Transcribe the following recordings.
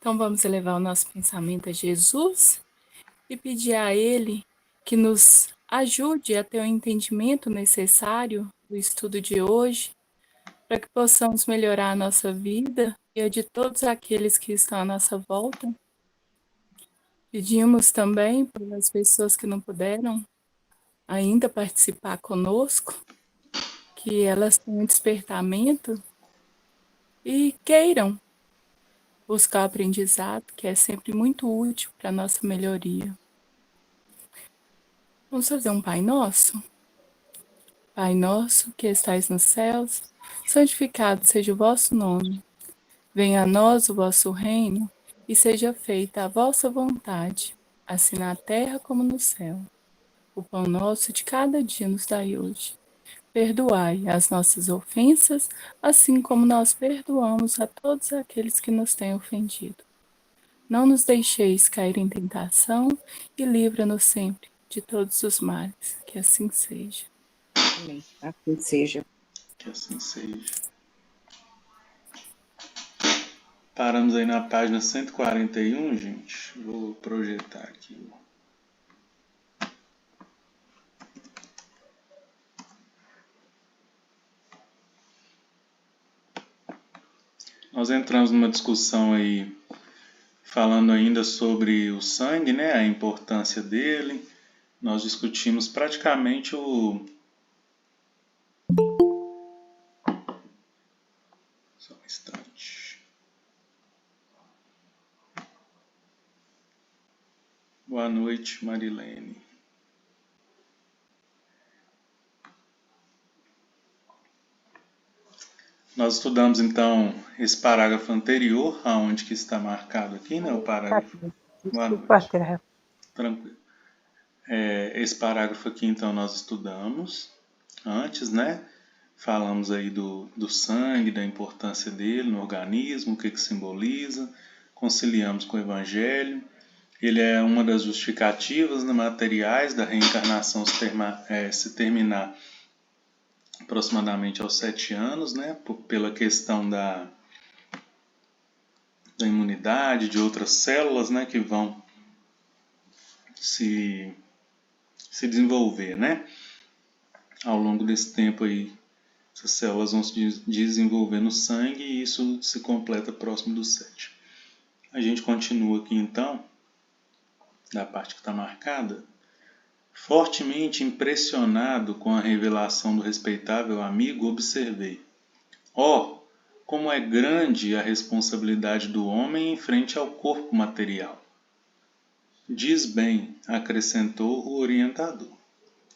Então vamos elevar o nosso pensamento a Jesus e pedir a Ele que nos ajude a ter o entendimento necessário do estudo de hoje, para que possamos melhorar a nossa vida e a de todos aqueles que estão à nossa volta. Pedimos também pelas pessoas que não puderam ainda participar conosco, que elas tenham um despertamento e queiram buscar o aprendizado, que é sempre muito útil para a nossa melhoria. Vamos fazer um Pai Nosso? Pai nosso, que estais nos céus, santificado seja o vosso nome. Venha a nós o vosso reino, e seja feita a vossa vontade, assim na terra como no céu. O pão nosso de cada dia nos dai hoje. Perdoai as nossas ofensas, assim como nós perdoamos a todos aqueles que nos têm ofendido. Não nos deixeis cair em tentação e livra-nos sempre de todos os males. Que assim seja. Amém. Assim seja. Que assim seja. Paramos aí na página 141, gente. Vou projetar aqui. Nós entramos numa discussão aí falando ainda sobre o sangue, né, a importância dele. Nós discutimos praticamente Só um instante. Boa noite, Marilene. Nós estudamos então esse parágrafo anterior, aonde que está marcado aqui, né, o parágrafo. Boa noite. Tranquilo. Esse parágrafo aqui então nós estudamos antes, né? Falamos aí do sangue, da importância dele no organismo, o que simboliza, conciliamos com o Evangelho. Ele é uma das justificativas, né, materiais da reencarnação se terminar aproximadamente aos 7 anos, né, pela questão da imunidade, de outras células, né, que vão se desenvolver, né? Ao longo desse tempo aí, essas células vão se desenvolver no sangue e isso se completa próximo do 7. A gente continua aqui então, da parte que está marcada. Fortemente impressionado com a revelação do respeitável amigo, observei: como é grande a responsabilidade do homem em frente ao corpo material. Diz bem, acrescentou o orientador,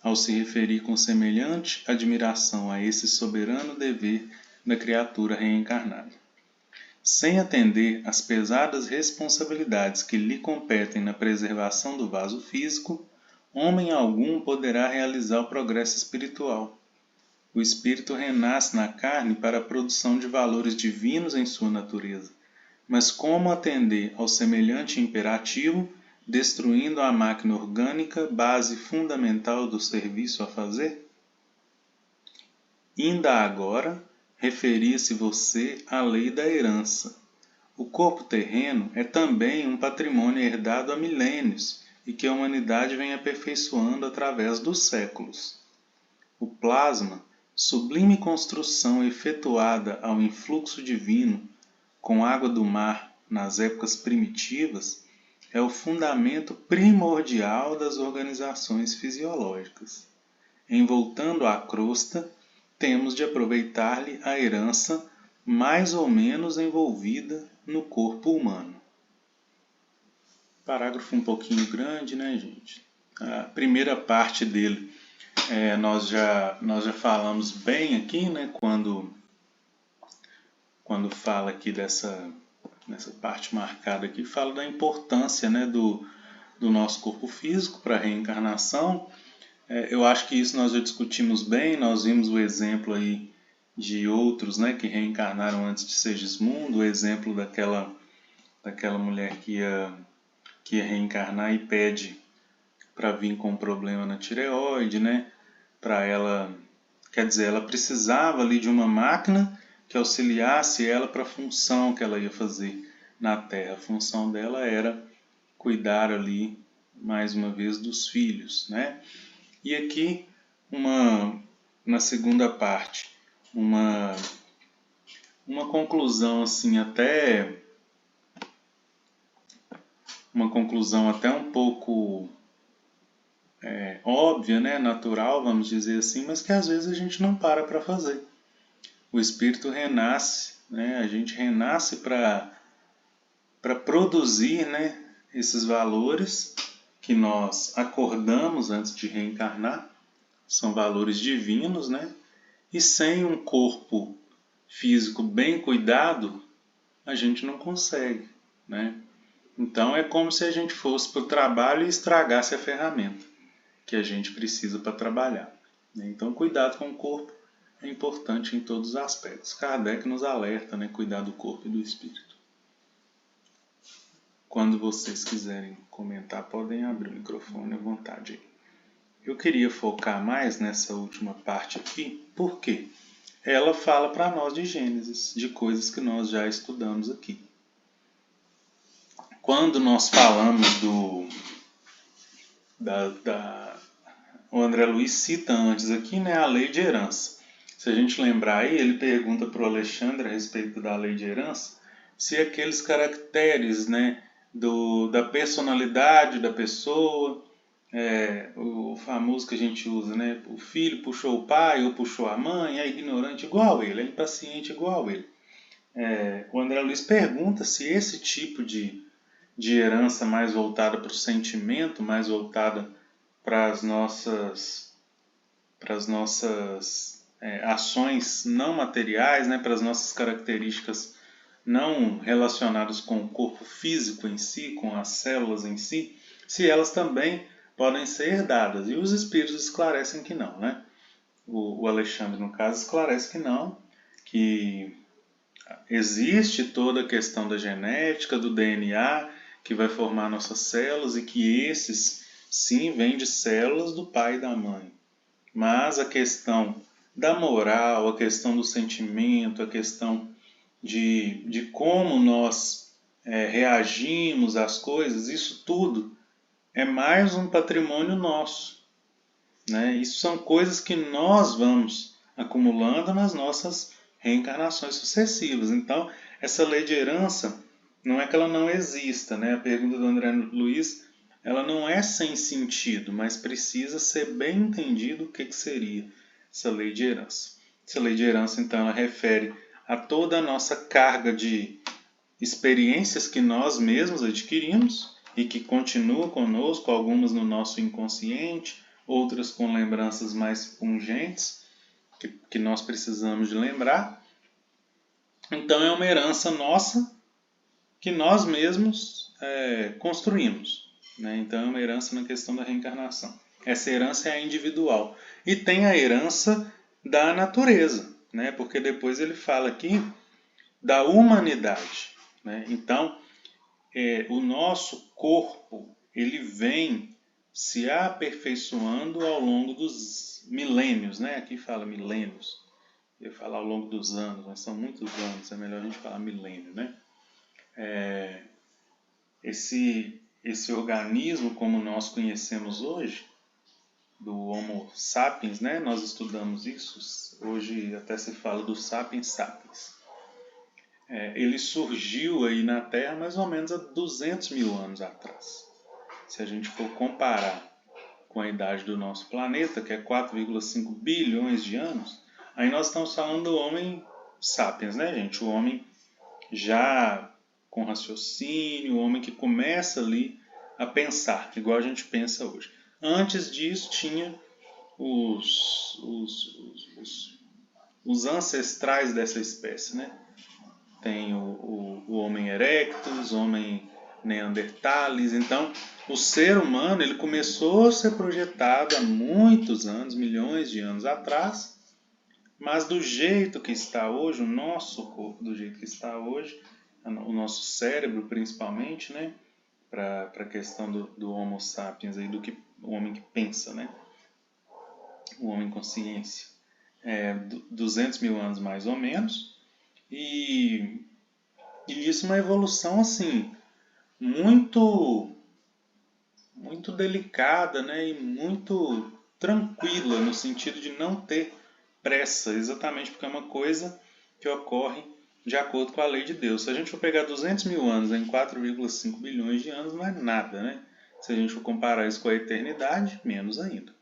ao se referir com semelhante admiração a esse soberano dever da criatura reencarnada. Sem atender às pesadas responsabilidades que lhe competem na preservação do vaso físico, homem algum poderá realizar o progresso espiritual. O espírito renasce na carne para a produção de valores divinos em sua natureza. Mas como atender ao semelhante imperativo, destruindo a máquina orgânica, base fundamental do serviço a fazer? Ainda agora, referia-se você à lei da herança. O corpo terreno é também um patrimônio herdado há milênios e que a humanidade vem aperfeiçoando através dos séculos. O plasma, sublime construção efetuada ao influxo divino com água do mar nas épocas primitivas, é o fundamento primordial das organizações fisiológicas. Envoltando a crosta, temos de aproveitar-lhe a herança mais ou menos envolvida no corpo humano. Parágrafo um pouquinho grande, né, gente? A primeira parte dele nós já falamos bem aqui, né, quando fala aqui nessa parte marcada aqui, fala da importância, né, do nosso corpo físico para a reencarnação. Eu acho que isso nós já discutimos bem, nós vimos o exemplo aí de outros, né, que reencarnaram antes de Segismundo, o exemplo daquela mulher que ia reencarnar e pede para vir com um problema na tireoide, né, para ela, quer dizer, ela precisava ali de uma máquina que auxiliasse ela para a função que ela ia fazer. na Terra. A função dela era cuidar ali, mais uma vez, dos filhos, né? E aqui, na segunda parte, uma conclusão assim uma conclusão até um pouco óbvia, né, natural, vamos dizer assim, mas que às vezes a gente não para fazer. O espírito renasce, né, a gente renasce para produzir, né, esses valores que nós acordamos antes de reencarnar, são valores divinos, né, e sem um corpo físico bem cuidado, a gente não consegue, né? Então é como se a gente fosse para o trabalho e estragasse a ferramenta que a gente precisa para trabalhar, né? Então cuidado com o corpo é importante em todos os aspectos. Kardec nos alerta, né? Cuidar do corpo e do espírito. Quando vocês quiserem comentar, podem abrir o microfone à vontade. Eu queria focar mais nessa última parte aqui, por quê? Ela fala para nós de Gênesis, de coisas que nós já estudamos aqui. Quando nós falamos o André Luiz cita antes aqui, né, a lei de herança. Se a gente lembrar aí, ele pergunta para o Alexandre a respeito da lei de herança, se aqueles caracteres, né, da personalidade da pessoa, o famoso que a gente usa, né, o filho puxou o pai ou puxou a mãe, é ignorante igual ele, é impaciente igual ele. O André Luiz pergunta se esse tipo de herança mais voltada para o sentimento, mais voltada para as nossas ações não materiais, né, para as nossas características não relacionadas com o corpo físico em si, com as células em si, se elas também podem ser herdadas. E os espíritos esclarecem que não, né? O Alexandre, no caso, esclarece que não, que existe toda a questão da genética, do DNA, que vai formar nossas células e que esses, sim, vêm de células do pai e da mãe. Mas a questão da moral, a questão do sentimento, a questão de como nós reagimos às coisas, isso tudo é mais um patrimônio nosso, né? Isso são coisas que nós vamos acumulando nas nossas reencarnações sucessivas. Então, essa lei de herança não é que ela não exista, né? A pergunta do André Luiz, ela não é sem sentido, mas precisa ser bem entendido o que seria essa lei de herança. Essa lei de herança, então, ela refere a toda a nossa carga de experiências que nós mesmos adquirimos e que continuam conosco, algumas no nosso inconsciente, outras com lembranças mais pungentes, que nós precisamos de lembrar. Então é uma herança nossa que nós mesmos construímos, né? Então é uma herança na questão da reencarnação. Essa herança é individual. E tem a herança da natureza, né? Porque depois ele fala aqui da humanidade, né? Então, o nosso corpo ele vem se aperfeiçoando ao longo dos milênios, né? Aqui fala milênios, eu ia falar ao longo dos anos, mas são muitos anos, é melhor a gente falar milênio, né? Esse organismo como nós conhecemos hoje, do Homo sapiens, né? Nós estudamos isso, hoje até se fala do sapiens sapiens. Ele surgiu aí na Terra mais ou menos há 200 mil anos atrás. Se a gente for comparar com a idade do nosso planeta, que é 4,5 bilhões de anos, aí nós estamos falando do Homo sapiens, né, gente? O homem já com raciocínio, o homem que começa ali a pensar, igual a gente pensa hoje. Antes disso tinha os ancestrais dessa espécie, né? Tem o Homem erectus, o Homem neanderthalis. Então, o ser humano ele começou a ser projetado há muitos anos, milhões de anos atrás, mas do jeito que está hoje, o nosso corpo do jeito que está hoje, o nosso cérebro principalmente, né, para a questão do Homo sapiens, aí, o homem que pensa, né, o homem consciência, 200 mil anos mais ou menos, e E isso é uma evolução assim muito muito delicada, né, e muito tranquila no sentido de não ter pressa, exatamente porque é uma coisa que ocorre de acordo com a lei de Deus. Se a gente for pegar 200 mil anos em 4,5 bilhões de anos, não é nada, né? Se a gente for comparar isso com a eternidade, menos ainda.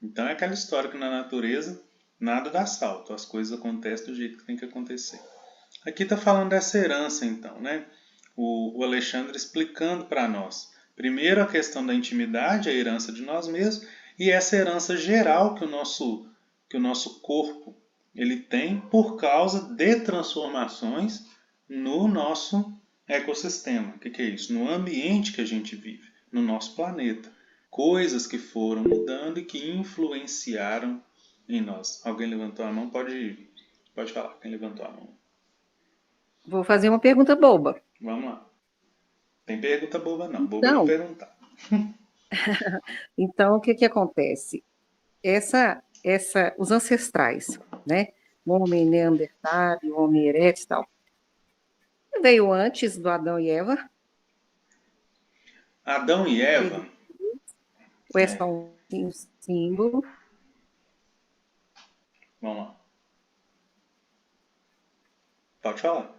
Então é aquela história que na natureza nada dá salto, as coisas acontecem do jeito que tem que acontecer. Aqui está falando dessa herança, então, né? O Alexandre explicando para nós. Primeiro a questão da intimidade, a herança de nós mesmos, e essa herança geral que o nosso corpo ele tem por causa de transformações no nosso ecossistema. O que é isso? No ambiente que a gente vive, no nosso planeta. Coisas que foram mudando e que influenciaram em nós. Alguém levantou a mão? Pode falar. Quem levantou a mão? Vou fazer uma pergunta boba. Vamos lá. Tem pergunta boba não. Boba é não Então, perguntar. o que que acontece? Os ancestrais, né? O homem neandertal, o homem erectus e tal, veio antes do Adão e Eva, Adão e veio Eva. depois, ou é só um símbolo? Vamos lá. Pode falar.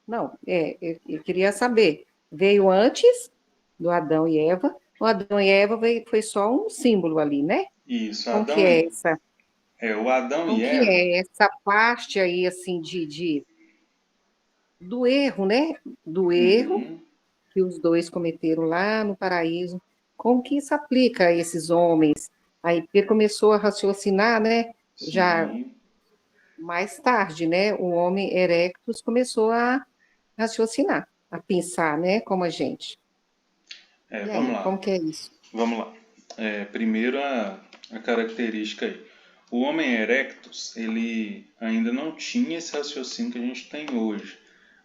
Não, eu queria saber, veio antes do Adão e Eva, o Adão e Eva foi só um símbolo ali, né? Isso, Como que Adão é e... essa, o Adão como e que Eva. é essa parte aí, assim, do erro, né? Do erro Uhum. que os dois cometeram lá no paraíso. Como que isso aplica a esses homens? Aí ele começou a raciocinar, né? Já Sim. mais tarde, né? O homem erectus começou a raciocinar, a pensar, né? Como a gente. E Vamos aí, lá. como que é isso? Vamos lá. Primeiro a característica aí. O Homem erectus, ele ainda não tinha esse raciocínio que a gente tem hoje.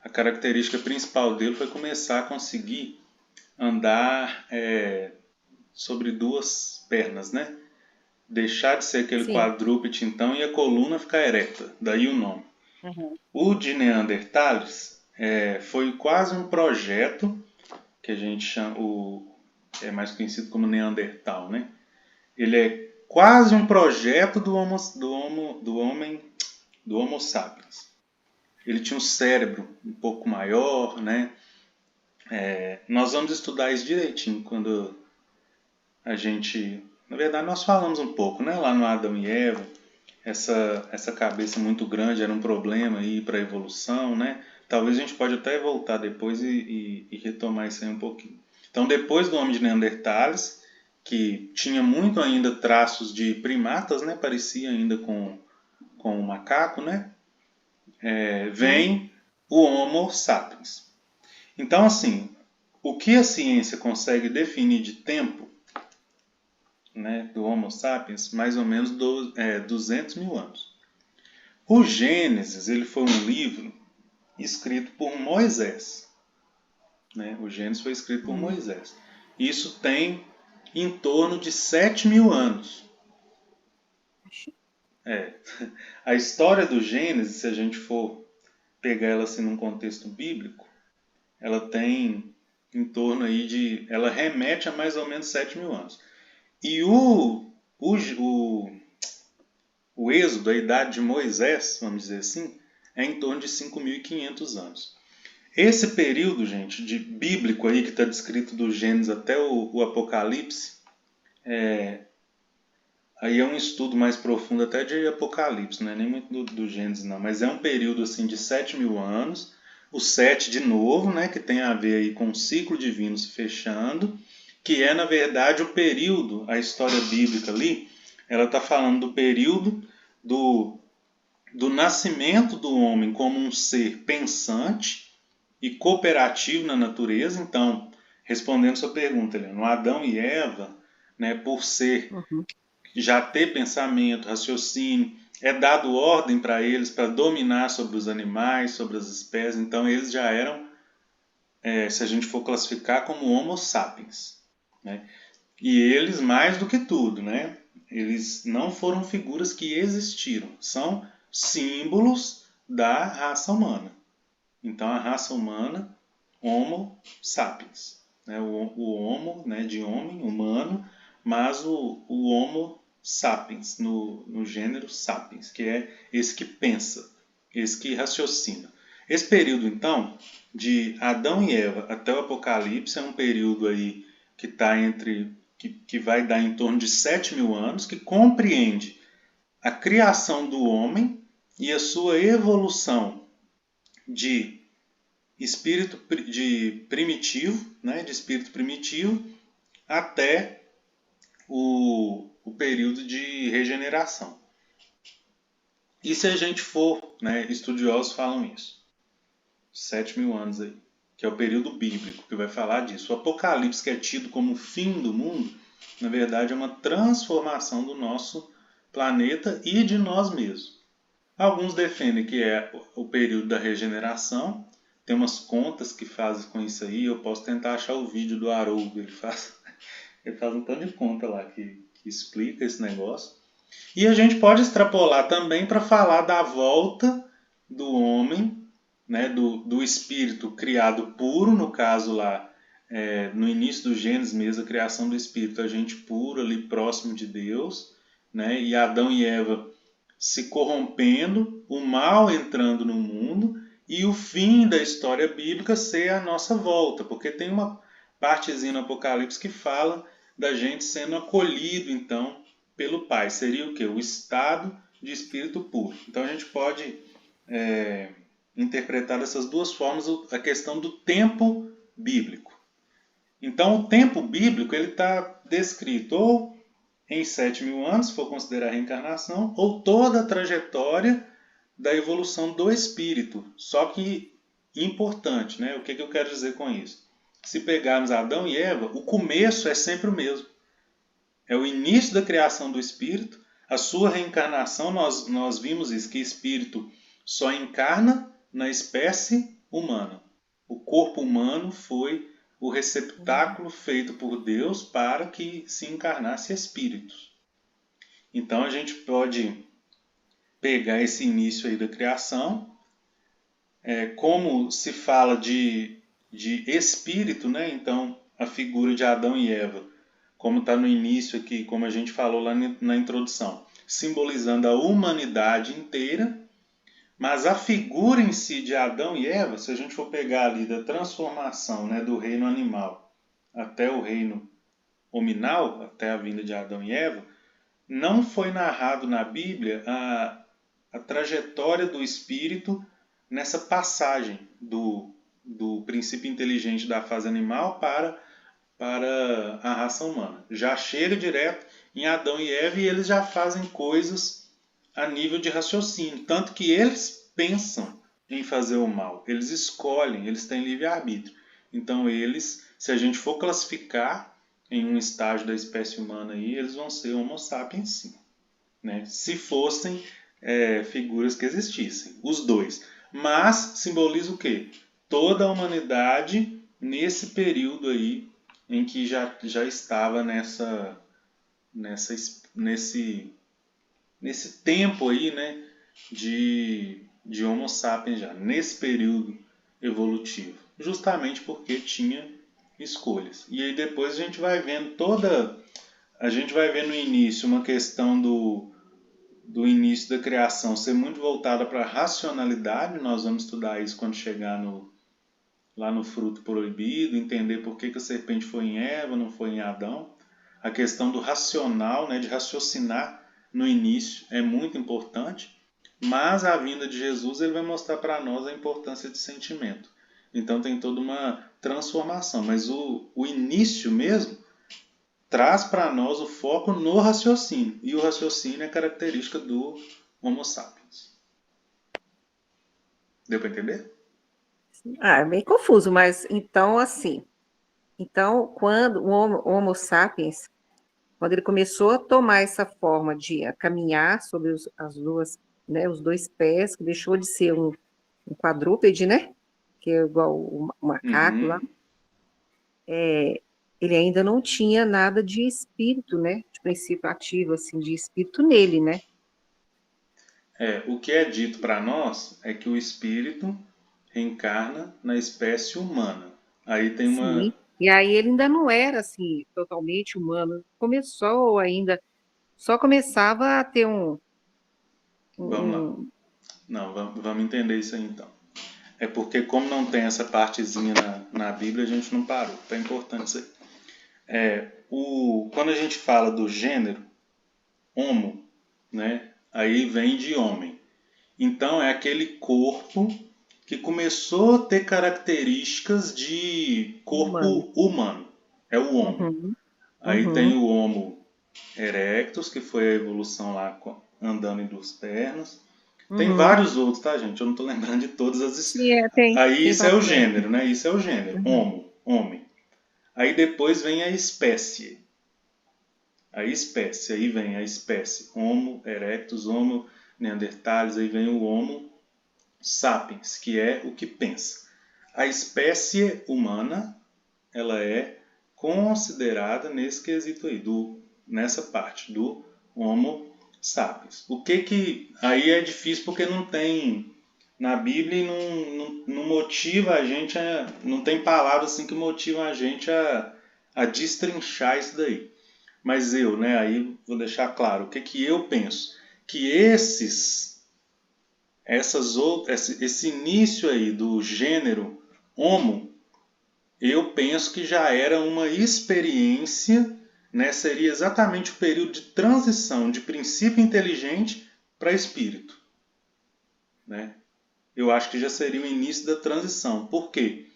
A característica principal dele foi começar a conseguir andar sobre duas pernas, né? Deixar de ser aquele Sim. quadrúpede então e a coluna ficar ereta, daí o nome. Uhum. O de Neandertales foi quase um projeto que a gente chama, é mais conhecido como Neandertal, né? Ele é quase um projeto do Homo sapiens. Ele tinha um cérebro um pouco maior, né? Nós vamos estudar isso direitinho quando a gente, na verdade, nós falamos um pouco, né? Lá no Adão e Eva, essa cabeça muito grande era um problema aí para a evolução, né? Talvez a gente pode até voltar depois e retomar isso aí um pouquinho. Então, depois do homem de Neandertales, que tinha muito ainda traços de primatas, né? Parecia ainda com o macaco, né? Sim. Vem o Homo sapiens. Então, assim, o que a ciência consegue definir de tempo, né, do Homo sapiens, mais ou menos 200 mil anos. O Gênesis ele foi um livro escrito por Moisés. Né? O Gênesis foi escrito por Uhum. Moisés. Isso tem em torno de 7 mil anos. A história do Gênesis, se a gente for pegar ela assim num contexto bíblico, ela tem em torno aí de... Ela remete a mais ou menos 7 mil anos. E o êxodo, a idade de Moisés, vamos dizer assim, é em torno de 5.500 anos. Esse período, gente, de bíblico aí que está descrito do Gênesis até o Apocalipse, aí é um estudo mais profundo até de Apocalipse, não é nem muito do Gênesis não, mas é um período assim de 7 mil anos, o 7 de novo, né, que tem a ver aí com o ciclo divino se fechando, que é na verdade o período, a história bíblica ali, ela está falando do período do nascimento do homem como um ser pensante e cooperativo na natureza. Então, respondendo sua pergunta, Helena, Adão e Eva, né, por ser Uhum. já ter pensamento, raciocínio, é dado ordem para eles para dominar sobre os animais, sobre as espécies. Então, eles já eram, se a gente for classificar, como Homo sapiens. Né? E eles, mais do que tudo, né? Eles não foram figuras que existiram, são símbolos da raça humana. Então, a raça humana, Homo sapiens. Né? O Homo, né, de homem, humano, mas o Homo sapiens, no gênero sapiens, que é esse que pensa, esse que raciocina. Esse período, então, de Adão e Eva até o Apocalipse, é um período aí que está que vai dar em torno de 7.000 anos, que compreende a criação do homem e a sua evolução de espírito primitivo, né, de espírito primitivo até o período de regeneração. E se a gente for, né, estudiosos falam isso, 7.000 anos aí, que é o período bíblico, que vai falar disso. O Apocalipse, que é tido como o fim do mundo, na verdade é uma transformação do nosso planeta e de nós mesmos. Alguns defendem que é o período da regeneração. Tem umas contas que fazem com isso aí. Eu posso tentar achar o vídeo do Haroldo. Ele faz um tanto de conta lá que explica esse negócio. E a gente pode extrapolar também para falar da volta do homem, né, do espírito criado puro, no caso lá, no início do Gênesis mesmo, a criação do espírito, a gente puro ali próximo de Deus, né, e Adão e Eva se corrompendo, o mal entrando no mundo e o fim da história bíblica ser a nossa volta, porque tem uma partezinha no Apocalipse que fala da gente sendo acolhido, então, pelo Pai. Seria o quê? O estado de espírito puro. Então a gente pode interpretar dessas duas formas a questão do tempo bíblico. Então o tempo bíblico ele está descrito ou em 7.000 anos, se for considerar a reencarnação, ou toda a trajetória da evolução do espírito. Só que importante, né? O que eu quero dizer com isso? Se pegarmos Adão e Eva, o começo é sempre o mesmo. É o início da criação do espírito, a sua reencarnação, nós vimos isso, que espírito só encarna na espécie humana. O corpo humano foi o receptáculo feito por Deus para que se encarnasse espíritos. Então a gente pode pegar esse início aí da criação, como se fala de espírito, né? Então a figura de Adão e Eva, como está no início aqui, como a gente falou lá na introdução, simbolizando a humanidade inteira, mas a figura em si de Adão e Eva, se a gente for pegar ali da transformação, né, do reino animal até o reino hominal, até a vinda de Adão e Eva, não foi narrado na Bíblia a trajetória do espírito nessa passagem do princípio inteligente da fase animal para a raça humana. Já chega direto em Adão e Eva e eles já fazem coisas a nível de raciocínio. Tanto que eles pensam em fazer o mal. Eles escolhem, eles têm livre-arbítrio. Então eles, se a gente for classificar em um estágio da espécie humana aí, eles vão ser Homo sapiens sim. Né? Se fossem figuras que existissem. Os dois. Mas simboliza o quê? Toda a humanidade nesse período aí em que já estava nesse tempo aí, né, de Homo sapiens já, nesse período evolutivo, justamente porque tinha escolhas. E aí depois a gente vai vendo no início uma questão do início da criação ser muito voltada para a racionalidade. Nós vamos estudar isso quando chegar lá no fruto proibido, entender por que a serpente foi em Eva, não foi em Adão. A questão do racional, né, de raciocinar no início é muito importante, mas a vinda de Jesus ele vai mostrar para nós a importância de sentimento. Então tem toda uma transformação, mas o início mesmo traz para nós o foco no raciocínio, e o raciocínio é característica do Homo sapiens. Deu para entender? É meio confuso, mas então assim, quando o Homo sapiens, quando ele começou a tomar essa forma de caminhar sobre os dois pés, que deixou de ser um quadrúpede, né? Que é igual o macaco lá, ele ainda não tinha nada de espírito, né? De princípio ativo, assim, de espírito nele, né? O que é dito para nós é que o espírito reencarna na espécie humana. Aí tem Sim. uma... E aí ele ainda não era assim totalmente humano. Começou ainda, só começava a ter Vamos lá. um- Não, vamos entender isso aí então. É porque como não tem essa partezinha na Bíblia, a gente não parou. Tá importante isso aí. Quando a gente fala do gênero, homo, né? Aí vem de homem. Então é aquele corpo que começou a ter características de humano. corpo humano. É o homo. Uhum, Aí uhum, tem o Homo erectus, que foi a evolução lá andando em duas pernas. Tem uhum. vários outros, tá, gente? Eu não estou lembrando de todas as. Sim, Aí tem isso é o bastante. gênero, né? Isso é o gênero. Uhum, Homo, homem. Aí depois vem a espécie. A espécie. Aí vem a espécie. Homo erectus, Homo neanderthalis. Aí vem o Homo sapiens, que é o que pensa. A espécie humana, ela é considerada nesse quesito aí, nessa parte do Homo sapiens. O que aí é difícil porque não tem na Bíblia e não motiva a gente não tem palavras assim que motivam a gente a destrinchar isso daí. Mas eu, né, aí vou deixar claro o que eu penso, que esse início aí do gênero Homo, eu penso que já era uma experiência, né? Seria exatamente o período de transição de princípio inteligente para espírito, né? Eu acho que já seria o início da transição. Por quê?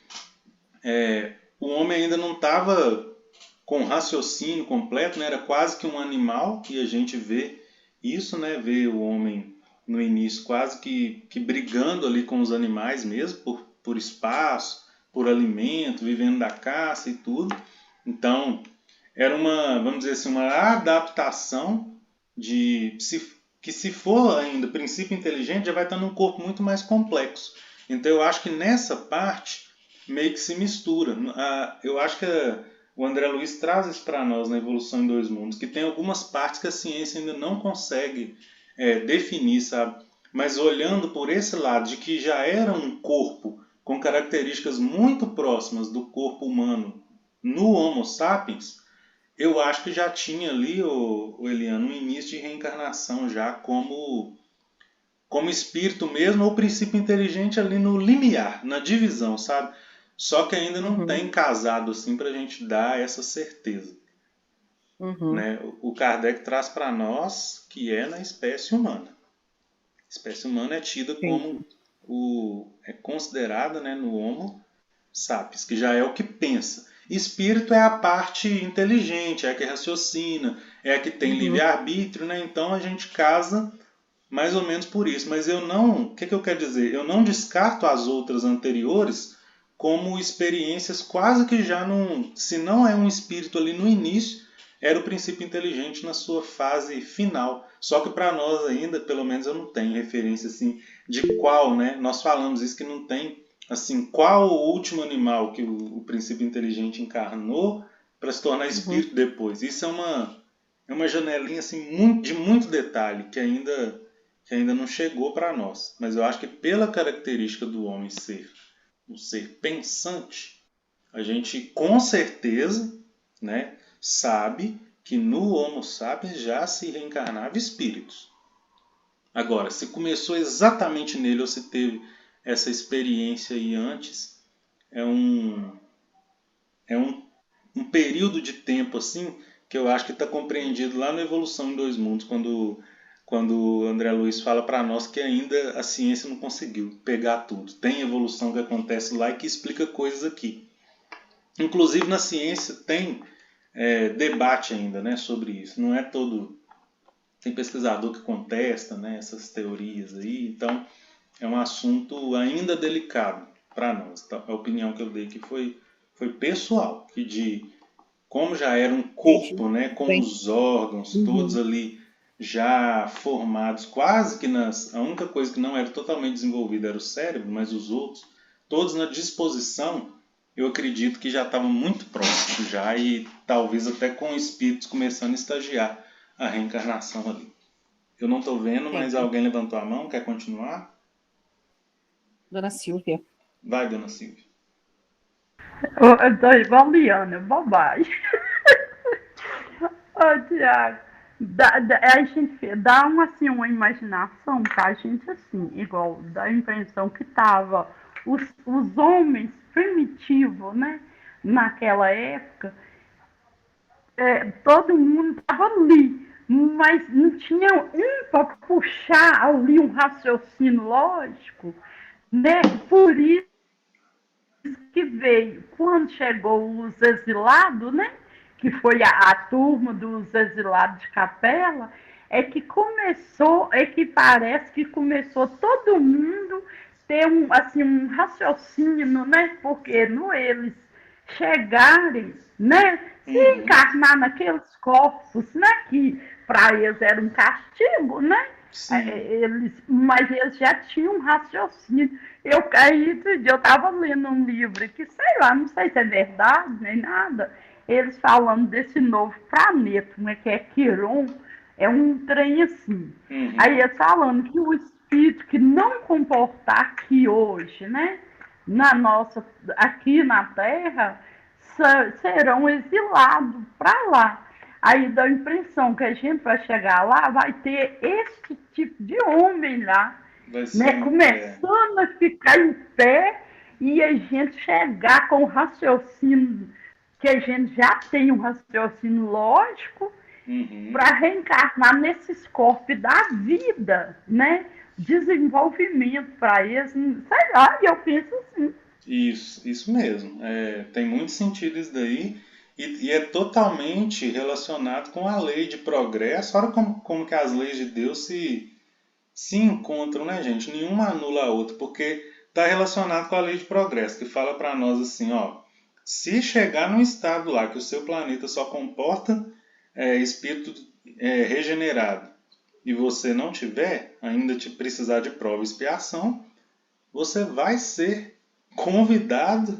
O homem ainda não estava com raciocínio completo, né? Era quase que um animal, e a gente vê isso, né? Vê o homem no início quase que brigando ali com os animais mesmo, por espaço, por alimento, vivendo da caça e tudo. Então, era uma, vamos dizer assim, uma adaptação que se for ainda princípio inteligente, já vai estar num corpo muito mais complexo. Então, eu acho que nessa parte meio que se mistura. Eu acho que o André Luiz traz isso para nós na Evolução em Dois Mundos, que tem algumas partes que a ciência ainda não consegue definir, sabe? Mas olhando por esse lado de que já era um corpo com características muito próximas do corpo humano no Homo sapiens, eu acho que já tinha ali, o Eliano, um início de reencarnação já como espírito mesmo, ou princípio inteligente ali no limiar, na divisão, sabe? Só que ainda não uhum, tem casado assim para a gente dar essa certeza, uhum. né? O Kardec traz para nós que é na espécie humana. A espécie humana é tida como Entendi. é considerada, né, no Homo sapiens, que já é o que pensa. Espírito é a parte inteligente, é a que raciocina, é a que tem Uhum, livre-arbítrio, né? Então a gente casa mais ou menos por isso. Mas eu não. O que eu quero dizer? Eu não descarto as outras anteriores como experiências quase que já não. Se não é um espírito ali no início, era o princípio inteligente na sua fase final. Só que para nós ainda, pelo menos eu não tenho referência assim de qual, né? Nós falamos isso que não tem assim, qual o último animal que o princípio inteligente encarnou para se tornar uhum. espírito depois. Isso é uma janelinha assim, de muito detalhe que ainda não chegou para nós. Mas eu acho que pela característica do homem ser um ser pensante, a gente com certeza, né, sabe que no Homo sapiens já se reencarnava espíritos. Agora, se começou exatamente nele ou se teve essa experiência aí antes, é um, um período de tempo assim que eu acho que está compreendido lá na Evolução em Dois Mundos, quando o André Luiz fala para nós que ainda a ciência não conseguiu pegar tudo. Tem evolução que acontece lá e que explica coisas aqui. Inclusive na ciência tem debate ainda, né, sobre isso. Não é todo... Tem pesquisador que contesta, né, essas teorias aí. Então é um assunto ainda delicado para nós. Então, a opinião que eu dei aqui foi pessoal, que de como já era um Entendi. corpo, né, com Bem, os órgãos todos uhum, ali já formados, quase que a única coisa que não era totalmente desenvolvida era o cérebro, mas os outros, todos na disposição, eu acredito que já estava muito próximo já e talvez até com espíritos começando a estagiar a reencarnação ali. Eu não estou vendo, mas entendi. alguém levantou a mão, quer continuar? Dona Silvia. Vai, dona Silvia. Eu tô igual Liana, bobagem. Ô, Tiago, a gente dá uma, assim, uma imaginação pra gente assim, igual dá a impressão que tava os homens primitivos, né? Naquela época, todo mundo estava ali, mas não tinha um para puxar ali um raciocínio lógico, né? Por isso que veio, quando chegou os exilados, né? Que foi a turma dos exilados de Capela, é que começou, é que parece que começou todo mundo ter assim, um raciocínio, né? Porque no eles chegarem, né? Se Uhum. encarnar naqueles corpos, né? Que para eles era um castigo, né? Sim. Mas eles já tinham um raciocínio. Eu estava lendo um livro que, sei lá, não sei se é verdade nem nada, eles falando desse novo planeta, né, que é Quiron, é um trem assim. Aí Uhum. eles falando que o espírito que não comportar aqui hoje, né, aqui na Terra, serão exilados para lá. Aí dá a impressão que a gente vai chegar lá, vai ter esse tipo de homem lá, Vai né? ser. Começando a ficar em pé e a gente chegar com o raciocínio, que a gente já tem um raciocínio lógico, Uhum. para reencarnar nesses corpos da vida, né? Desenvolvimento para eles, sei lá, e eu penso assim. Isso mesmo. Tem muito sentido isso daí e é totalmente relacionado com a lei de progresso. Olha como que as leis de Deus se encontram, né, gente? Nenhuma anula a outra, porque está relacionado com a lei de progresso, que fala para nós assim, ó, se chegar num estado lá que o seu planeta só comporta espírito regenerado e você não tiver, ainda te precisar de prova e expiação, você vai ser convidado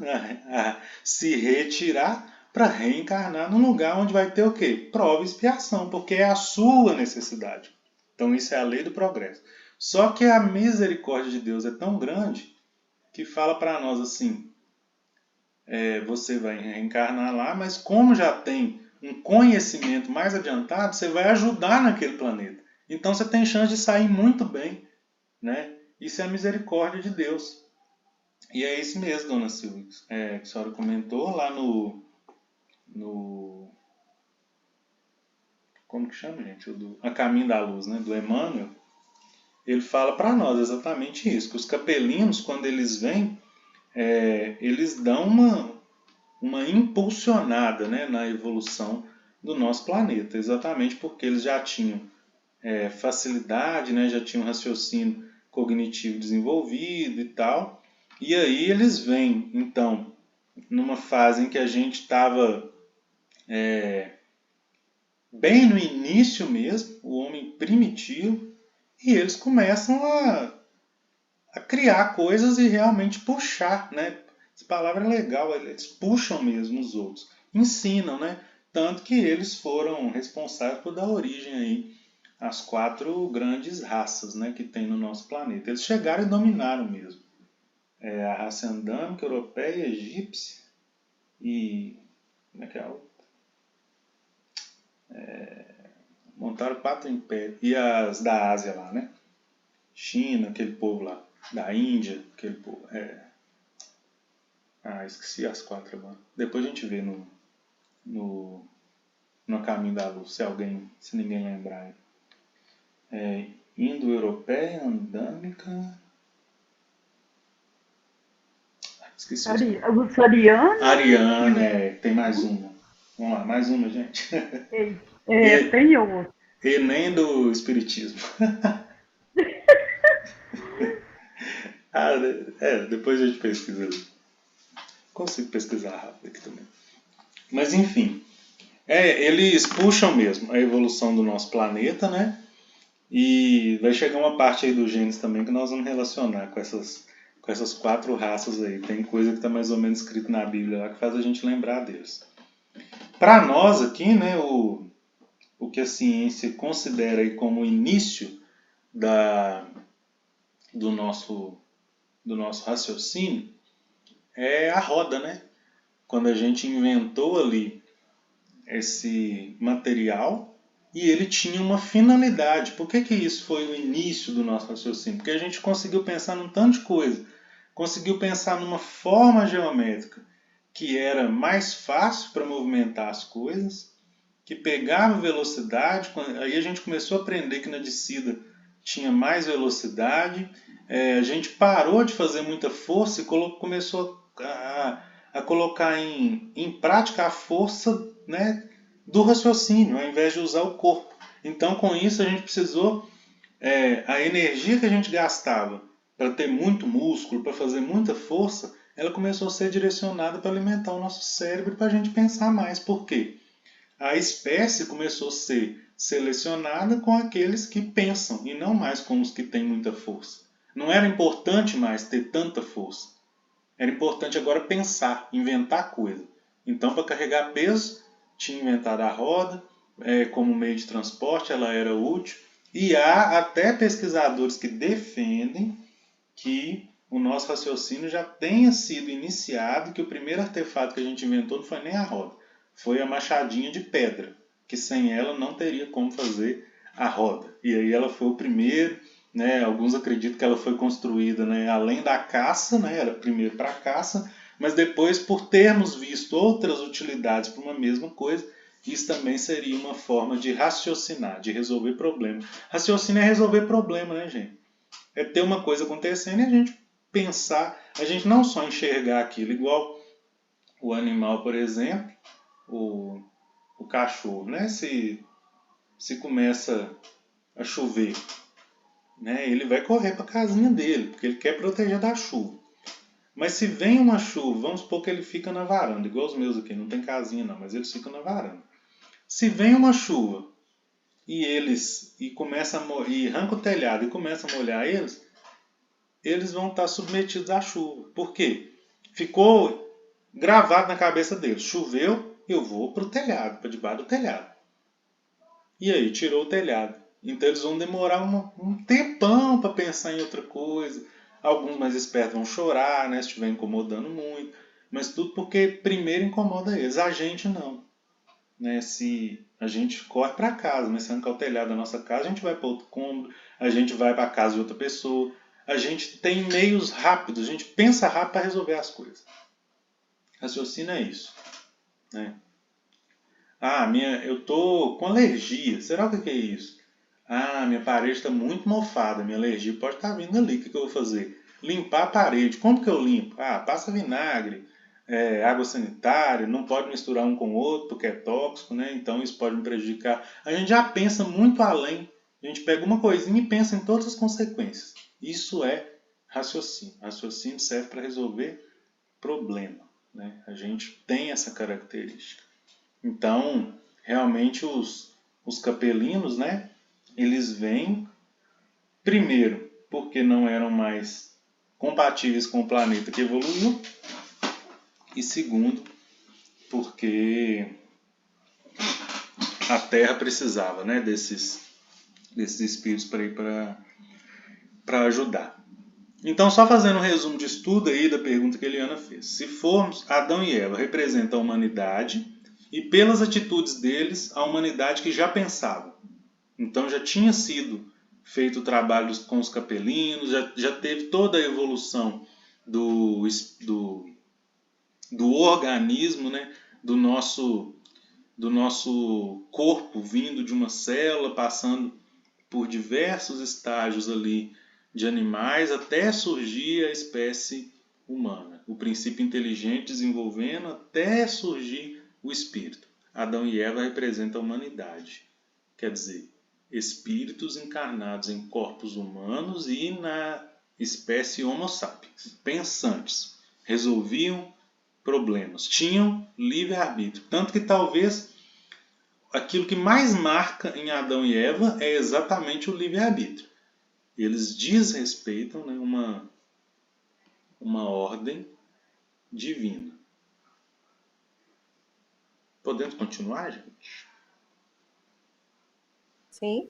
a se retirar para reencarnar num lugar onde vai ter o quê? Prova e expiação, porque é a sua necessidade. Então isso é a lei do progresso. Só que a misericórdia de Deus é tão grande que fala para nós assim, você vai reencarnar lá, mas como já tem um conhecimento mais adiantado, você vai ajudar naquele planeta. Então você tem chance de sair muito bem, né? Isso é a misericórdia de Deus. E é isso mesmo, dona Silvia, que a senhora comentou lá no como que chama, gente? A Caminho da Luz, né? Do Emmanuel. Ele fala para nós exatamente isso, que os capelinos, quando eles vêm, eles dão uma impulsionada, né, na evolução do nosso planeta, exatamente porque eles já tinham facilidade, né, já tinham raciocínio cognitivo desenvolvido e tal, e aí eles vêm, então, numa fase em que a gente estava bem no início mesmo, o homem primitivo, e eles começam a criar coisas e realmente puxar, né? Essa palavra é legal, eles puxam mesmo os outros, ensinam, né? Tanto que eles foram responsáveis por dar origem aí às 4 grandes raças, né, que tem no nosso planeta. Eles chegaram e dominaram mesmo. A raça andâmica, europeia, egípcia e como é que é a outra? Montaram 4 impérios. E as da Ásia lá, né? China, aquele povo lá. Da Índia, aquele povo. Esqueci as 4 agora. Depois a gente vê no Caminho da Luz, se ninguém lembrar. Indo-europeia, andâmica. Esqueci os nomes. Os arianos, Ariana, tem mais uma. Vamos lá, mais uma, gente. E, tem outro. Enem do Espiritismo. Depois a gente pesquisa ali. Consigo pesquisar rápido aqui também. Mas enfim, eles puxam mesmo a evolução do nosso planeta, né? E vai chegar uma parte aí do Gênesis também que nós vamos relacionar com essas 4 raças aí. Tem coisa que está mais ou menos escrito na Bíblia lá que faz a gente lembrar deles. Para nós aqui, né, o que a ciência considera aí como o início do nosso raciocínio é a roda, né? Quando a gente inventou ali esse material e ele tinha uma finalidade. Por que isso foi o início do nosso raciocínio? Porque a gente conseguiu pensar num tanto de coisa. Conseguiu pensar numa forma geométrica que era mais fácil para movimentar as coisas, que pegava velocidade. Aí a gente começou a aprender que na descida tinha mais velocidade. A gente parou de fazer muita força e começou a colocar em prática a força, né, do raciocínio, ao invés de usar o corpo. Então, com isso, a gente precisou, a energia que a gente gastava para ter muito músculo, para fazer muita força, ela começou a ser direcionada para alimentar o nosso cérebro, para a gente pensar mais. Por quê? A espécie começou a ser selecionada com aqueles que pensam e não mais com os que têm muita força. Não era importante mais ter tanta força. Era importante agora pensar, inventar coisa. Então, para carregar peso, tinha inventado a roda como meio de transporte, ela era útil. E há até pesquisadores que defendem que o nosso raciocínio já tenha sido iniciado, que o primeiro artefato que a gente inventou não foi nem a roda, foi a machadinha de pedra, que sem ela não teria como fazer a roda. E aí ela foi o primeiro, né? Alguns acreditam que ela foi construída, né, além da caça, né? Era primeiro para a caça, mas depois, por termos visto outras utilidades para uma mesma coisa, isso também seria uma forma de raciocinar, de resolver problema. Raciocínio é resolver problema, né, gente? É ter uma coisa acontecendo e a gente pensar, a gente não só enxergar aquilo, igual o animal, por exemplo, o cachorro, né? Se começa a chover, né? Ele vai correr para a casinha dele, porque ele quer proteger da chuva. Mas se vem uma chuva, vamos supor que ele fica na varanda, igual os meus aqui, não tem casinha não, mas eles ficam na varanda. Se vem uma chuva e começa e arranca o telhado e começa a molhar eles vão estar submetidos à chuva. Por quê? Ficou gravado na cabeça deles. Choveu, eu vou para o telhado, para debaixo do telhado. E aí, tirou o telhado. Então eles vão demorar um tempão para pensar em outra coisa. Alguns mais espertos vão chorar, né, se estiver incomodando muito. Mas tudo porque primeiro incomoda eles. A gente não. Né? Se a gente corre para casa, mas se arrancar o telhado da nossa casa, a gente vai para outro cômodo, a gente vai para a casa de outra pessoa. A gente tem meios rápidos, a gente pensa rápido para resolver as coisas. Raciocínio é isso. Né? Eu tô com alergia. Será o que é isso? Minha parede está muito mofada. Minha alergia pode estar vindo ali. O que eu vou fazer? Limpar a parede. Como que eu limpo? Passa vinagre, água sanitária. Não pode misturar um com o outro porque é tóxico, né? Então isso pode me prejudicar. A gente já pensa muito além. A gente pega uma coisinha e pensa em todas as consequências. Isso é raciocínio. Raciocínio serve para resolver problema. Né? A gente tem essa característica. Então, realmente os capelinos, né, eles vêm, primeiro, porque não eram mais compatíveis com o planeta que evoluiu, e segundo, porque a Terra precisava, né, desses espíritos para ir para ajudar. Então, só fazendo um resumo de estudo aí da pergunta que a Eliana fez. Se formos, Adão e Eva representam a humanidade e pelas atitudes deles, a humanidade que já pensava. Então já tinha sido feito o trabalho com os capelinos, já teve toda a evolução do organismo, né? do nosso corpo vindo de uma célula, passando por diversos estágios ali de animais, até surgir a espécie humana. O princípio inteligente desenvolvendo até surgir o espírito. Adão e Eva representam a humanidade. Quer dizer, espíritos encarnados em corpos humanos e na espécie Homo sapiens. Pensantes. Resolviam problemas. Tinham livre-arbítrio. Tanto que talvez aquilo que mais marca em Adão e Eva é exatamente o livre-arbítrio. Eles desrespeitam, né, uma ordem divina. Podemos continuar, gente? Sim.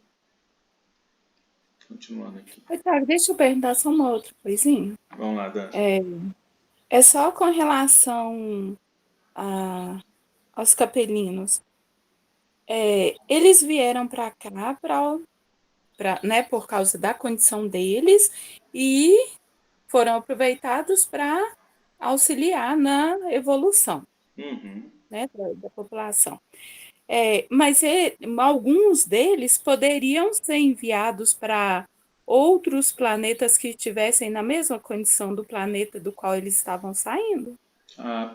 Continuando aqui. Tiago, deixa eu perguntar só uma outra coisinha. Vamos lá, Dani. É só com relação aos capelinos. Eles vieram para cá né, por causa da condição deles e foram aproveitados para auxiliar na evolução, Uhum. né, da população. Mas alguns deles poderiam ser enviados para outros planetas que estivessem na mesma condição do planeta do qual eles estavam saindo?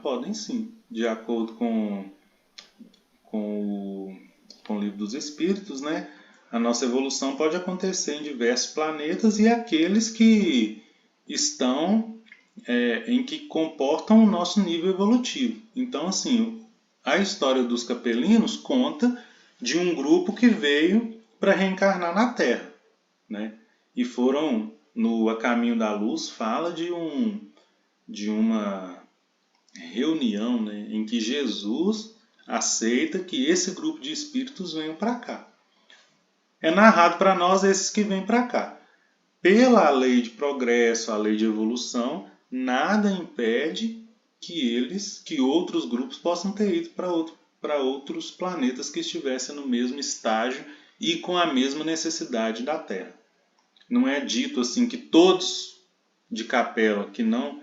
Podem sim, de acordo com o Livro dos Espíritos, né? A nossa evolução pode acontecer em diversos planetas e aqueles que estão em que comportam o nosso nível evolutivo. Então, assim, a história dos capelinos conta de um grupo que veio para reencarnar na Terra, né? E foram no A Caminho da Luz fala de uma reunião, né, em que Jesus aceita que esse grupo de espíritos venham para cá. É narrado para nós esses que vêm para cá. Pela lei de progresso, a lei de evolução, nada impede que outros grupos possam ter ido para outros planetas que estivessem no mesmo estágio e com a mesma necessidade da Terra. Não é dito assim que todos de Capela que não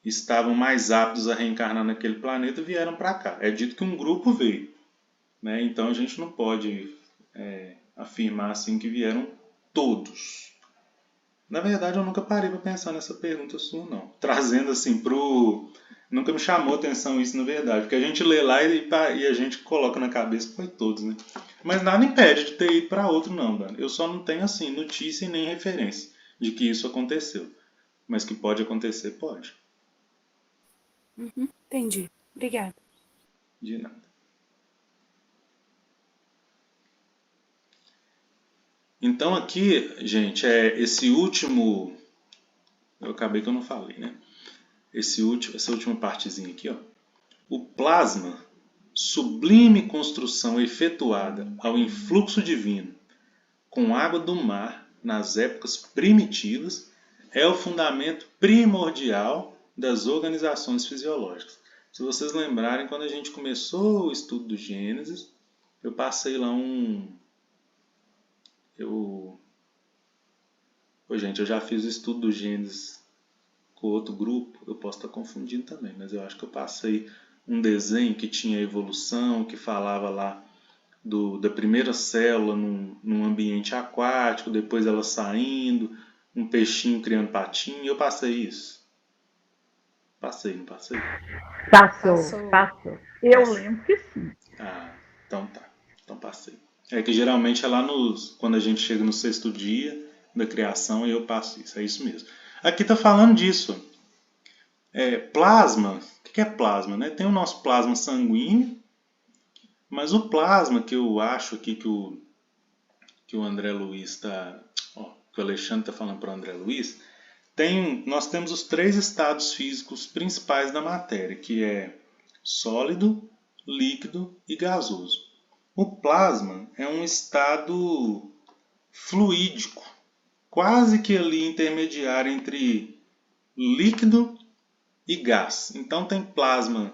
estavam mais aptos a reencarnar naquele planeta vieram para cá. É dito que um grupo veio, né? Então a gente não pode afirmar assim que vieram todos. Na verdade, eu nunca parei para pensar nessa pergunta sua, não. Trazendo assim nunca me chamou atenção isso, na verdade. Porque a gente lê lá e a gente coloca na cabeça que foi todos, né? Mas nada impede de ter ido para outro, não, Dani. Eu só não tenho assim notícia e nem referência de que isso aconteceu. Mas que pode acontecer, pode. Entendi. Obrigada. De nada. Então aqui, gente, esse último... Eu acabei que eu não falei, né? Essa última partezinha aqui, ó. O plasma, sublime construção efetuada ao influxo divino com água do mar nas épocas primitivas, é o fundamento primordial das organizações fisiológicas. Se vocês lembrarem, quando a gente começou o estudo do Gênesis, eu passei lá gente, eu já fiz o estudo do Gênesis com outro grupo, eu posso estar confundindo também, mas eu acho que eu passei um desenho que tinha evolução, que falava lá da primeira célula num ambiente aquático, depois ela saindo, um peixinho criando patinho, eu passei isso. Passei, não passei? Passou. Eu lembro que sim. Então tá. Então passei. É que geralmente é lá quando a gente chega no 6º dia da criação e eu passo isso. É isso mesmo. Aqui tá falando disso. Plasma. O que é plasma, né? Tem o nosso plasma sanguíneo, mas o plasma que eu acho aqui que o André Luiz que o Alexandre está falando para o André Luiz, nós temos os 3 estados físicos principais da matéria, que é sólido, líquido e gasoso. O plasma é um estado fluídico, quase que ali intermediário entre líquido e gás. Então tem plasma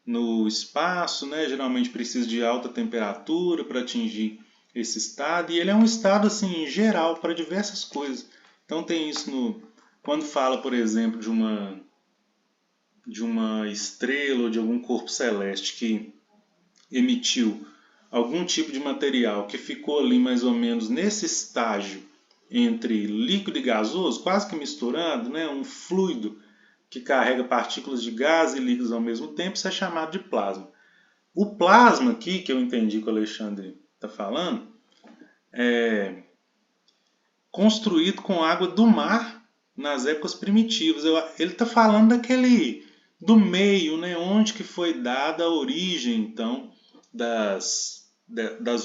no espaço, né? Geralmente precisa de alta temperatura para atingir esse estado, e ele é um estado assim geral para diversas coisas. Então tem isso quando fala, por exemplo, de uma estrela ou de algum corpo celeste que emitiu algum tipo de material que ficou ali mais ou menos nesse estágio entre líquido e gasoso, quase que misturando, né? Um fluido que carrega partículas de gás e líquidos ao mesmo tempo, isso é chamado de plasma. O plasma aqui, que eu entendi que o Alexandre está falando, é construído com água do mar nas épocas primitivas. Ele está falando do meio, né, onde que foi dada a origem, então, das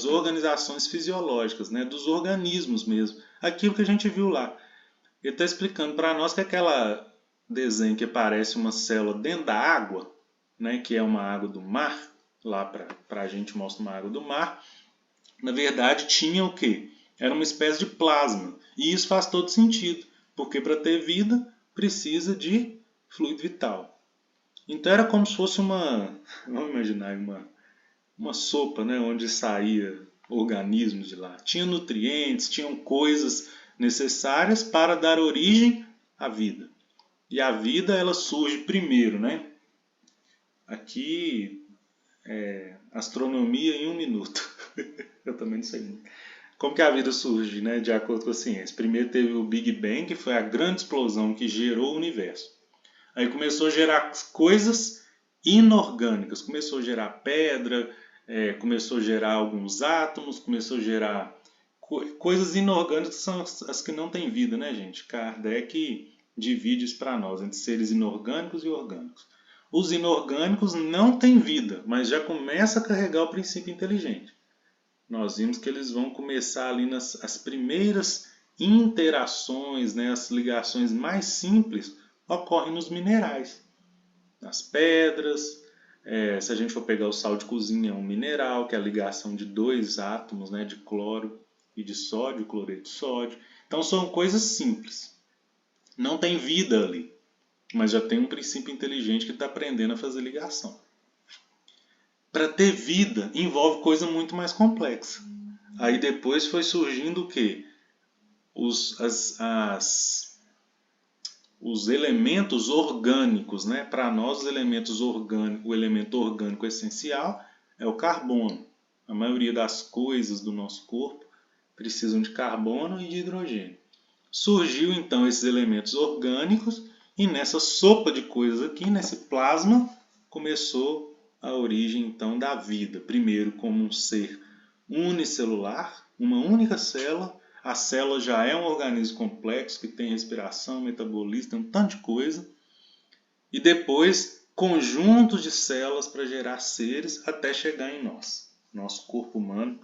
organizações fisiológicas, né, dos organismos mesmo. Aquilo que a gente viu lá. Ele está explicando para nós que aquela desenho que parece uma célula dentro da água, né, que é uma água do mar, lá para a gente mostra uma água do mar, na verdade tinha o quê? Era uma espécie de plasma. E isso faz todo sentido, porque para ter vida, precisa de fluido vital. Então era como se fosse vamos imaginar, uma sopa, né, onde saía organismos de lá. Tinha nutrientes, tinham coisas necessárias para dar origem à vida. E a vida, ela surge primeiro, né? Aqui, astronomia em 1 minuto. Eu também não sei muito. Como que a vida surge, né, de acordo com a ciência? Primeiro teve o Big Bang, que foi a grande explosão que gerou o universo. Aí começou a gerar coisas inorgânicas. Começou a gerar pedra, começou a gerar alguns átomos, começou a gerar coisas inorgânicas, que são as que não têm vida, né, gente? Kardec divide isso para nós, entre seres inorgânicos e orgânicos. Os inorgânicos não têm vida, mas já começa a carregar o princípio inteligente. Nós vimos que eles vão começar ali as primeiras interações, né, as ligações mais simples ocorrem nos minerais, nas pedras. Se a gente for pegar o sal de cozinha, é um mineral, que é a ligação de 2 átomos, né, de cloro e de sódio, cloreto de sódio. Então são coisas simples. Não tem vida ali, mas já tem um princípio inteligente que está aprendendo a fazer ligação. Para ter vida envolve coisa muito mais complexa. Aí depois foi surgindo o quê? Os elementos orgânicos, né? Para nós, o elemento orgânico essencial é o carbono. A maioria das coisas do nosso corpo precisam de carbono e de hidrogênio. Surgiu então esses elementos orgânicos e nessa sopa de coisas aqui, nesse plasma, começou a origem então da vida. Primeiro como um ser unicelular, uma única célula. A célula já é um organismo complexo que tem respiração, metabolismo, tem um tanto de coisa. E depois conjuntos de células para gerar seres até chegar em nós. Nosso corpo humano,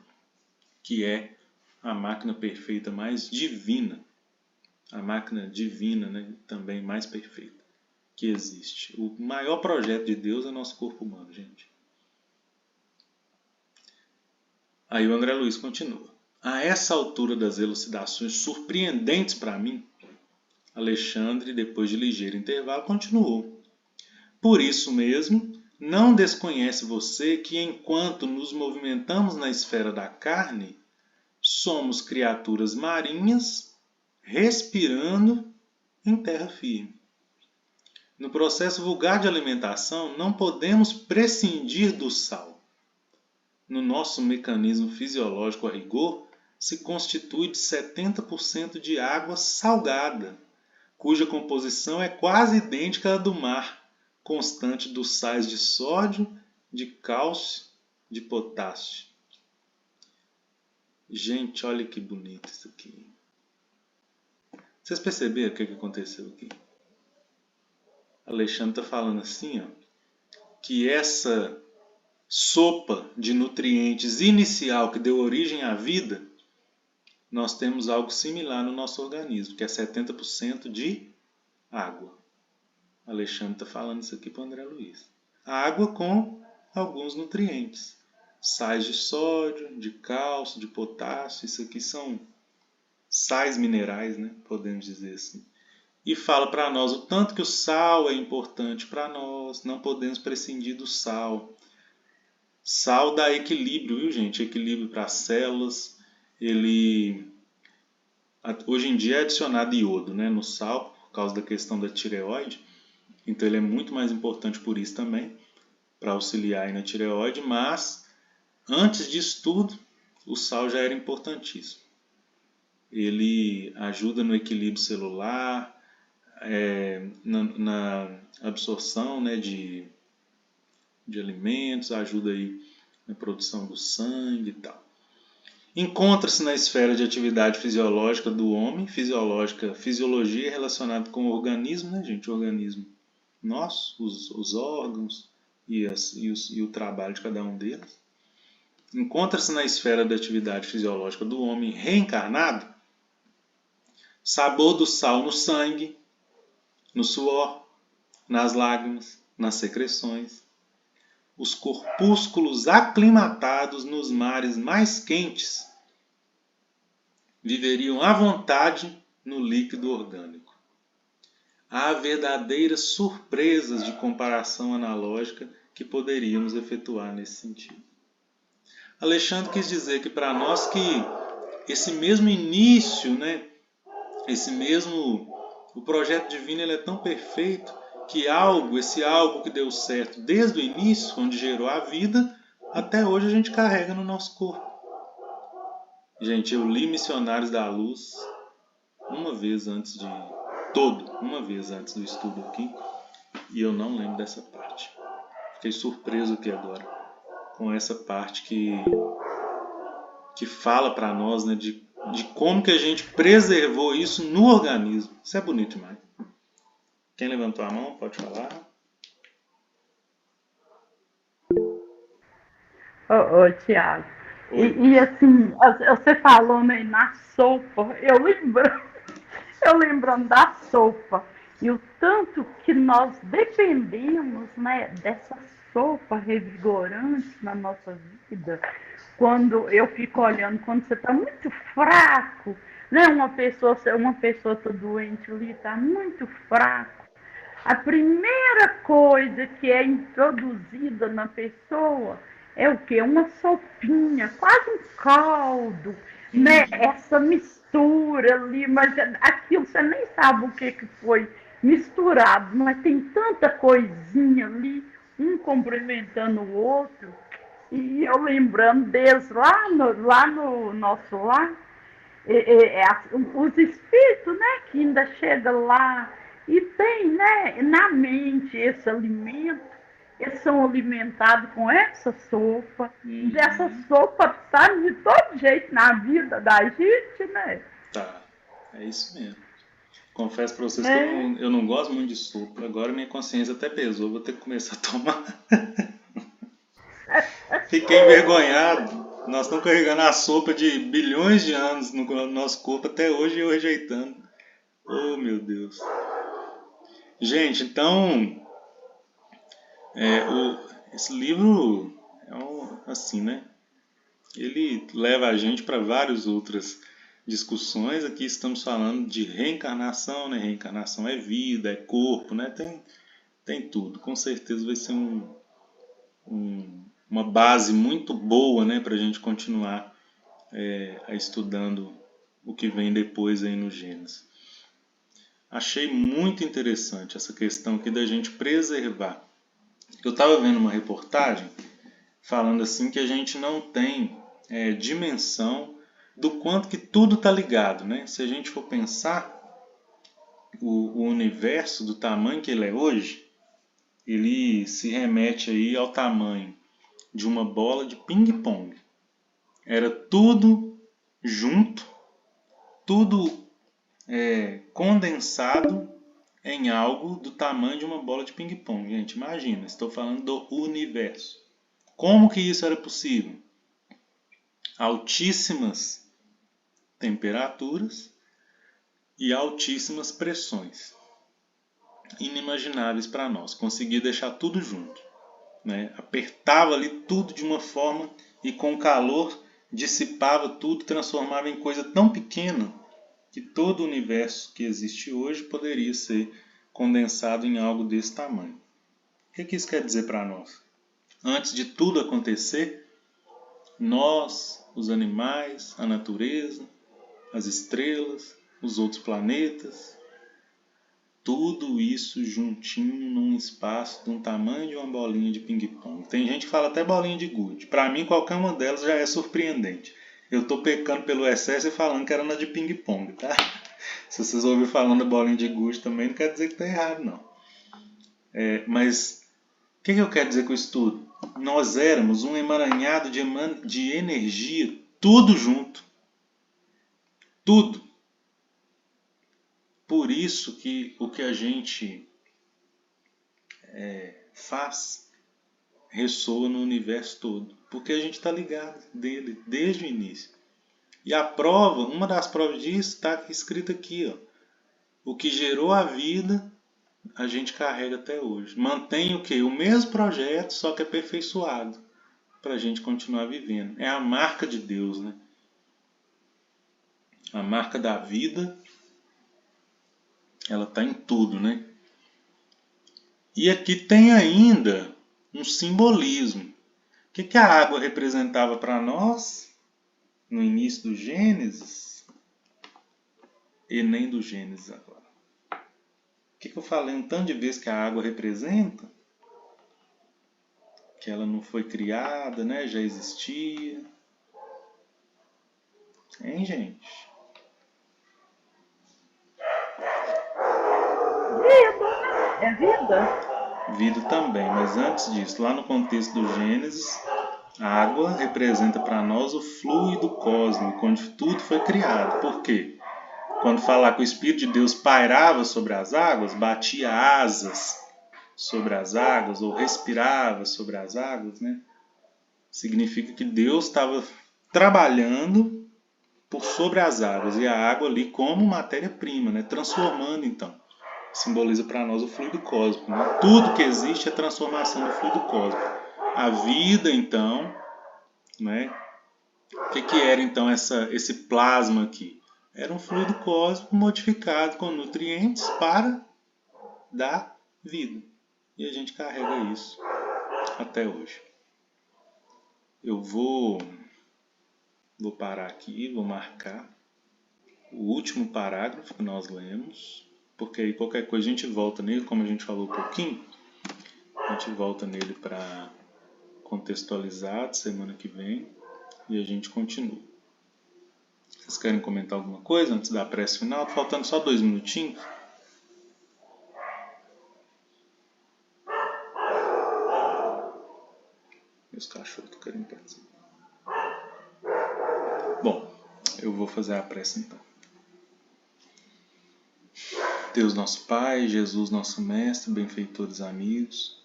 que é a máquina perfeita mais divina. A máquina divina, né, também mais perfeita que existe. O maior projeto de Deus é nosso corpo humano, gente. Aí o André Luiz continua. A essa altura das elucidações surpreendentes para mim, Alexandre, depois de ligeiro intervalo, continuou. Por isso mesmo, não desconhece você que enquanto nos movimentamos na esfera da carne, somos criaturas marinhas respirando em terra firme. No processo vulgar de alimentação, não podemos prescindir do sal. No nosso mecanismo fisiológico a rigor, se constitui de 70% de água salgada, cuja composição é quase idêntica à do mar, constante dos sais de sódio, de cálcio, de potássio. Gente, olha que bonito isso aqui. Vocês perceberam o que aconteceu aqui? Alexandre está falando assim, ó, que essa sopa de nutrientes inicial que deu origem à vida, nós temos algo similar no nosso organismo, que é 70% de água. Alexandre está falando isso aqui para o André Luiz. Água com alguns nutrientes. Sais de sódio, de cálcio, de potássio. Isso aqui são sais minerais, né? Podemos dizer assim. E fala para nós o tanto que o sal é importante para nós. Não podemos prescindir do sal. Sal dá equilíbrio, viu, gente? Equilíbrio para as células. Hoje em dia é adicionado iodo, né, no sal, por causa da questão da tireoide. Então ele é muito mais importante por isso também, para auxiliar aí na tireoide. Mas, antes disso tudo, o sal já era importantíssimo. Ele ajuda no equilíbrio celular, na absorção, né, de alimentos, ajuda aí na produção do sangue e tal. Encontra-se na esfera de atividade fisiológica do homem, fisiologia relacionada com o organismo, né, gente? O organismo nosso, os órgãos e o trabalho de cada um deles. Encontra-se na esfera da atividade fisiológica do homem reencarnado, sabor do sal no sangue, no suor, nas lágrimas, nas secreções. Os corpúsculos aclimatados nos mares mais quentes viveriam à vontade no líquido orgânico. há verdadeiras surpresas de comparação analógica que poderíamos efetuar nesse sentido. Alexandre quis dizer que para nós que esse mesmo início, né, o projeto divino ele é tão perfeito que esse algo que deu certo desde o início, onde gerou a vida, até hoje a gente carrega no nosso corpo. Gente, eu li Missionários da Luz uma vez antes do estudo aqui, e eu não lembro dessa parte. Fiquei surpreso aqui agora com essa parte que fala para nós, né, de como que a gente preservou isso no organismo. Isso é bonito demais. Quem levantou a mão pode falar. Ô, Tiago, Oi. e assim, você falou né, na sopa, eu lembrando da sopa, e o tanto que nós dependemos né, dessa sopa revigorante na nossa vida, quando eu fico olhando, quando você está muito fraco, né, uma pessoa está doente ali, está muito fraco, a primeira coisa que é introduzida na pessoa é o quê? Uma sopinha, quase um caldo, né? Essa mistura ali, mas aquilo você nem sabe o que foi misturado, mas tem tanta coisinha ali, um complementando o outro. E eu lembrando deles lá no nosso lar, os espíritos, né, que ainda chegam lá e tem, né, na mente esse alimento, eles são alimentados com essa sopa, dessa sopa tá de todo jeito na vida da gente, né? Tá, é isso mesmo. Confesso para vocês que eu não gosto muito de sopa. Agora minha consciência até pesou, vou ter que começar a tomar. Fiquei envergonhado. Nós estamos carregando a sopa de bilhões de anos no nosso corpo até hoje e eu rejeitando. Oh, meu Deus. Gente, então, esse livro é assim, né? Ele leva a gente para várias outras discussões. Aqui estamos falando de reencarnação, né? Reencarnação é vida, é corpo, né? Tem tudo. Com certeza vai ser uma base muito boa, né? Para a gente continuar estudando o que vem depois aí no Gênesis. Achei muito interessante essa questão aqui da gente preservar. Eu estava vendo uma reportagem falando assim que a gente não tem dimensão do quanto que tudo está ligado, né? Se a gente for pensar o universo do tamanho que ele é hoje, ele se remete aí ao tamanho de uma bola de ping-pong. Era tudo junto, tudo condensado em algo do tamanho de uma bola de ping-pong. Gente, imagina, estou falando do universo. Como que isso era possível? Altíssimas temperaturas e altíssimas pressões. Inimagináveis para nós. Conseguia deixar tudo junto. Né? Apertava ali tudo de uma forma e com o calor dissipava tudo, transformava em coisa tão pequena que todo o universo que existe hoje poderia ser condensado em algo desse tamanho. O que isso quer dizer para nós? Antes de tudo acontecer, nós, os animais, a natureza, as estrelas, os outros planetas, tudo isso juntinho num espaço de um tamanho de uma bolinha de ping-pong. Tem gente que fala até bolinha de gude. Para mim, qualquer uma delas já é surpreendente. Eu estou pecando pelo excesso e falando que era na de ping-pong, tá? Se vocês ouvirem falando da bolinha de gude também, não quer dizer que está errado, não. Mas o que eu quero dizer com isso tudo? Nós éramos um emaranhado de energia, tudo junto. Tudo. Por isso que o que a gente faz ressoa no universo todo. Porque a gente está ligado dele desde o início. E a prova, uma das provas disso está escrito aqui. Ó. O que gerou a vida, a gente carrega até hoje. Mantém o quê? O mesmo projeto, só que aperfeiçoado. Para a gente continuar vivendo. É a marca de Deus, né? A marca da vida Ela está em tudo, né? E aqui tem ainda um simbolismo. O que a água representava para nós no início do Gênesis? E nem do Gênesis agora. O que eu falei um tanto de vezes que a água representa? Que ela não foi criada, né? Já existia. Hein, gente? Vida. É vida? Vida também, mas antes disso, lá no contexto do Gênesis, a água representa para nós o fluido cósmico, onde tudo foi criado. Por quê? Quando falar que o Espírito de Deus pairava sobre as águas, batia asas sobre as águas, ou respirava sobre as águas, né? Significa que Deus estava trabalhando por sobre as águas, e a água ali como matéria-prima, né? Transformando então. Simboliza para nós o fluido cósmico, né? Tudo que existe é transformação do fluido cósmico. A vida, então, né? O que era então esse plasma aqui? Era um fluido cósmico modificado com nutrientes para dar vida. E a gente carrega isso até hoje. Eu vou parar aqui, vou marcar o último parágrafo que nós lemos, porque aí qualquer coisa a gente volta nele, como a gente falou um pouquinho, a gente volta nele para contextualizar semana que vem e a gente continua. Vocês querem comentar alguma coisa antes da prece final? Tá faltando só 2 minutinhos. Meus cachorros estão querendo participar. Bom, eu vou fazer a prece então. Deus nosso Pai, Jesus nosso Mestre, benfeitores amigos,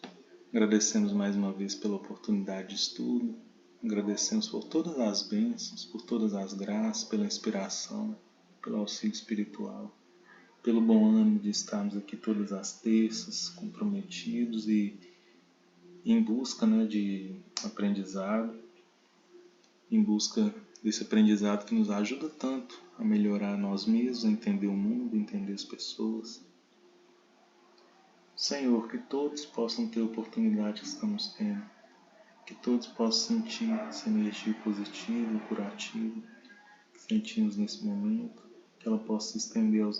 agradecemos mais uma vez pela oportunidade de estudo, agradecemos por todas as bênçãos, por todas as graças, pela inspiração, pelo auxílio espiritual, pelo bom ânimo de estarmos aqui todas as terças, comprometidos e em busca, né, de aprendizado, em busca desse aprendizado que nos ajuda tanto a melhorar nós mesmos, a entender o mundo, a entender as pessoas. Senhor, que todos possam ter a oportunidade que estamos tendo, que todos possam sentir essa energia positiva, curativa, que sentimos nesse momento, que ela possa se estender aos